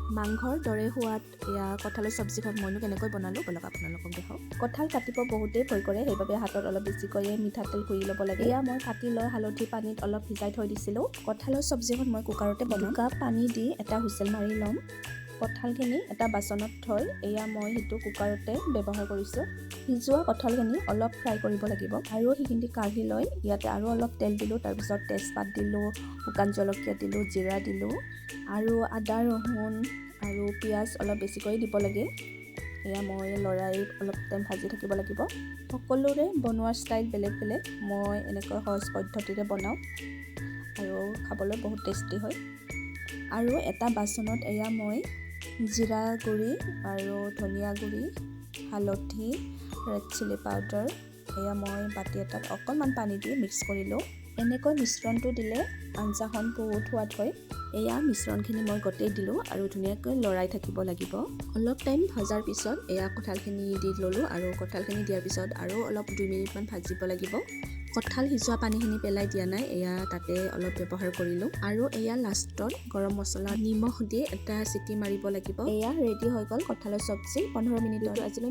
মাংসৰ দৰে সোৱাদ এয়া কঁঠালৰ চব্জিখন মইনো কেনেকৈ বনালোঁ বলক আপোনালোকক দেখাওঁ। কঁঠাল কাটিব বহুতেই ভয় কৰে, সেইবাবে হাতত অলপ বেছিকৈয়ে মিঠাতেল ঘঁহি ল'ব লাগে। এয়া মই কাটি লৈ হালধি পানীত অলপ ভিজাই থৈ দিছিলোঁ। কঁঠালৰ চব্জিখন মই কুকাৰতে বনাওঁ। 2 কাপ পানী দি এটা হুইচেল মাৰি ল'ম। কঁঠালখিনি এটা বাচনত থৈ এয়া মই সেইটো কুকাৰতে ব্যৱহাৰ কৰিছোঁ। সিজোৱা কঁঠালখিনি অলপ ফ্ৰাই কৰিব লাগিব আৰু সেইখিনি কাঢ়ি লৈ ইয়াতে আৰু অলপ তেল দিলোঁ, তাৰপিছত তেজপাত দিলোঁ, শুকান জলকীয়া দিলোঁ, জিৰা দিলোঁ আৰু আদা ৰহুন আৰু পিঁয়াজ অলপ বেছিকৈ দিব লাগে। এয়া মই লৰাই অলপ টাইম ভাজি থাকিব লাগিব। সকলোৰে বনোৱাৰ ষ্টাইল বেলেগ বেলেগ, মই এনেকৈ সহজ পদ্ধতিৰে বনাওঁ আৰু খাবলৈ বহুত টেষ্টি হয়। আৰু এটা বাচনত এয়া মই জিৰা গুড়ি আৰু ধনিয়া গুড়ি, হালধি, ৰেড চিলি পাউডাৰ এয়া মই বাতি এটাত অকণমান পানী দি মিক্স কৰিলোঁ। এনেকৈ মিশ্ৰণটো দিলে আঞ্জাখন বহুত সোৱাদ হয়। এয়া মিশ্ৰণখিনি মই গোটেই দিলোঁ আৰু ধুনীয়াকৈ লৰাই থাকিব লাগিব। অলপ টাইম ভজাৰ পিছত এয়া কঁঠালখিনি দি ল'লোঁ আৰু কঁঠালখিনি দিয়াৰ পিছত আৰু অলপ 2 মিনিটমান ভাজিব লাগিব। কঁঠাল সিজোৱা পানীখিনি পেলাই দিয়া নাই, এয়া তাতে অলপ ব্যৱহাৰ কৰিলোঁ আৰু এয়া লাষ্টত গৰম মছলা নিমখ দি এটা চিটি মাৰিব লাগিব। এয়া ৰেডি হৈ গ'ল কঁঠালৰ চব্জি। 15 মিনিটত আজিলৈ